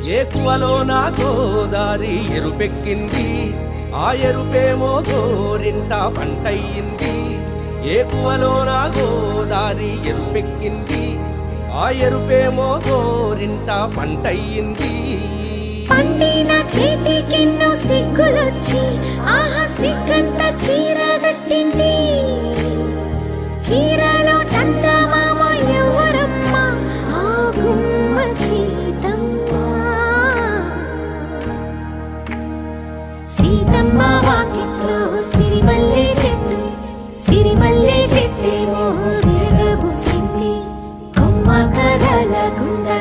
ఏకువలో నా గోదారి ఎరుపెక్కింది, ఆ ఎరుపేమో గోరింట పంటయ్యింది. ఏకువలో నా గోదారి ఎరుపెక్కింది, ఆ ఎరుపేమో గోరింట పంటయ్యింది. పండిన చేతికెన్నో సిగ్గులొచ్చి ఆహా సిగ్గంత చీరగట్టింది. చీరలో చందమామ ఎవరమ్మ, ఆ గుమ్మ సీతమ్మ. సీతమ్మ వాకిట్లో సిరిమల్లె చెట్టు, సిరిమల్లె చెట్టేమో తిరగబూసింది. కొమ్మ కదలకుండా